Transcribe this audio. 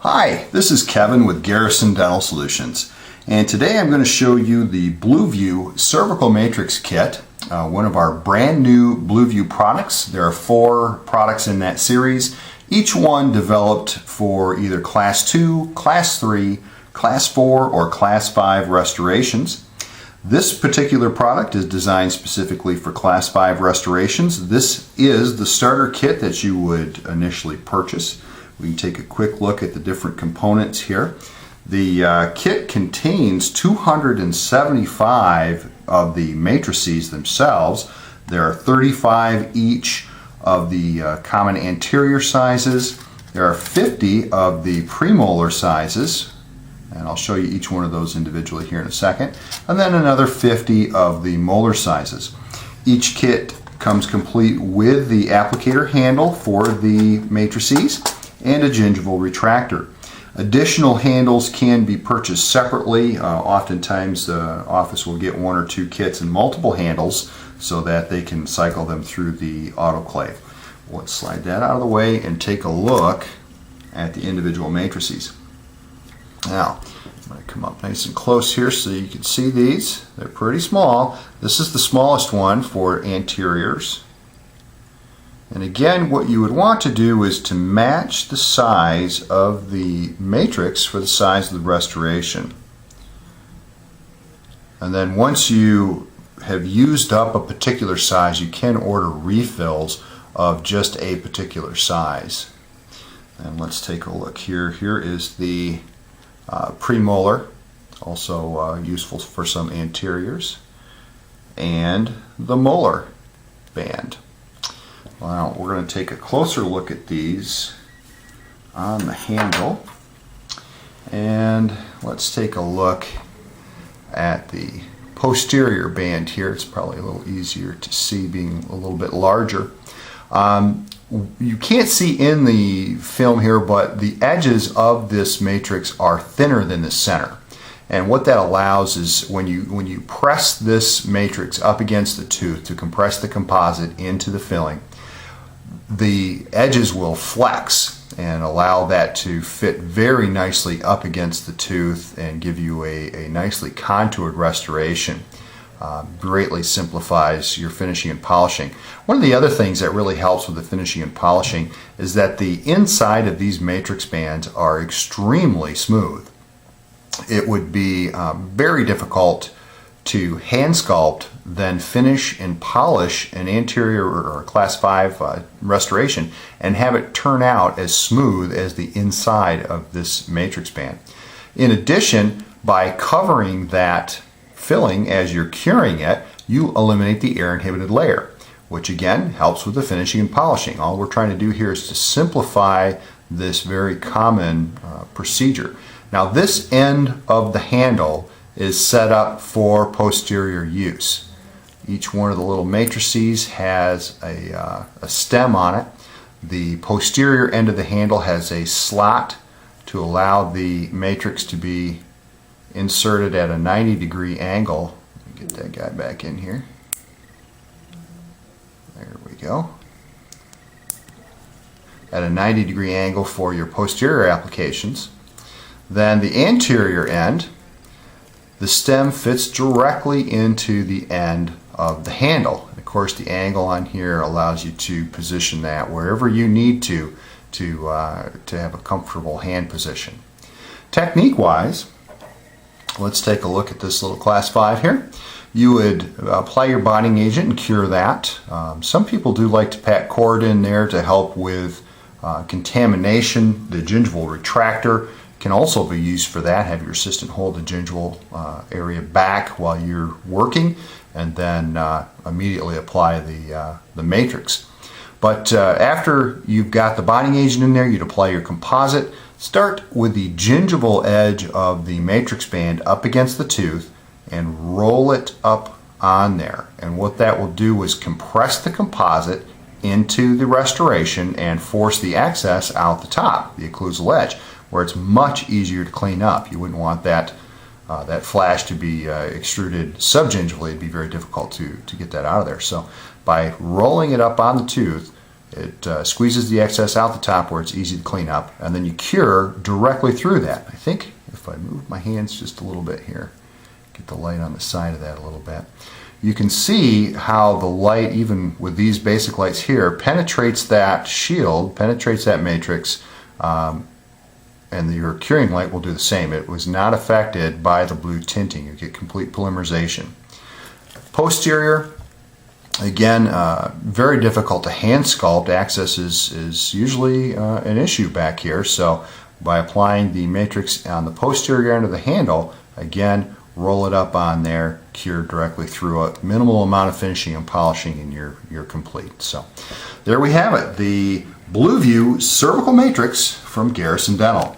Hi, this is Kevin with Garrison Dental Solutions, and today I'm going to show you the View Cervical Matrix Kit, one of our brand new View products. There are 4 products in that series, each one developed for either Class 2, Class 3, Class 4, or Class 5 restorations. This particular product is designed specifically for Class 5 restorations. This is the starter kit that you would initially purchase. We can take a quick look at the different components here. The kit contains 275 of the matrices themselves. There are 35 each of the common anterior sizes. There are 50 of the premolar sizes, and I'll show you each one of those individually here in a second, and then another 50 of the molar sizes. Each kit comes complete with the applicator handle for the matrices and a gingival retractor. Additional handles can be purchased separately. Oftentimes the office will get 1 or 2 kits and multiple handles so that they can cycle them through the autoclave. Let's slide that out of the way and take a look at the individual matrices. Now, I'm going to come up nice and close here so you can see these. They're pretty small. This is the smallest one for anteriors. And again, what you would want to do is to match the size of the matrix for the size of the restoration. And then once you have used up a particular size, you can order refills of just a particular size. And let's take a look here. Here is the premolar, also useful for some anteriors, and the molar band. Well, we're going to take a closer look at these on the handle, and let's take a look at the posterior band here. It's probably a little easier to see being a little bit larger. You can't see in the film here, but the edges of this matrix are thinner than the center. And what that allows is when you press this matrix up against the tooth to compress the composite into the filling, the edges will flex and allow that to fit very nicely up against the tooth and give you a nicely contoured restoration. Greatly simplifies your finishing and polishing. One of the other things that really helps with the finishing and polishing is that the inside of these matrix bands are extremely smooth. It would be very difficult to hand sculpt, then finish and polish an anterior or Class 5 restoration and have it turn out as smooth as the inside of this matrix band. In addition, by covering that filling as you're curing it, you eliminate the air inhibited layer, which again helps with the finishing and polishing. All we're trying to do here is to simplify this very common procedure. Now, this end of the handle is set up for posterior use. Each one of the little matrices has a stem on it. The posterior end of the handle has a slot to allow the matrix to be inserted at a 90-degree angle. Let me get that guy back in here. There we go. At a 90-degree angle for your posterior applications. Then the anterior end, the stem fits directly into the end of the handle. And of course, the angle on here allows you to position that wherever you need to have a comfortable hand position. Technique-wise, let's take a look at this little Class 5 here. You would apply your bonding agent and cure that. Some people do like to pack cord in there to help with contamination. The gingival retractor can also be used for that. Have your assistant hold the gingival area back while you're working, and then immediately apply the matrix. But after you've got the bonding agent in there, you'd apply your composite. Start with the gingival edge of the matrix band up against the tooth and roll it up on there. And what that will do is compress the composite into the restoration and force the excess out the top, the occlusal edge, where it's much easier to clean up. You wouldn't want that flash to be extruded subgingivally. It'd be very difficult to get that out of there. So by rolling it up on the tooth, It squeezes the excess out the top where it's easy to clean up, and then you cure directly through that. I think if I move my hands just a little bit here, get the light on the side of that a little bit, you can see how the light, even with these basic lights here, penetrates that shield, penetrates that matrix, and your curing light will do the same. It was not affected by the blue tinting. You get complete polymerization. Posterior, again, very difficult to hand sculpt. Access is usually an issue back here, so by applying the matrix on the posterior end of the handle, again, roll it up on there, cure directly through it. Minimal amount of finishing and polishing, and you're complete. So there we have it, the Blue View Cervical Matrix from Garrison Dental.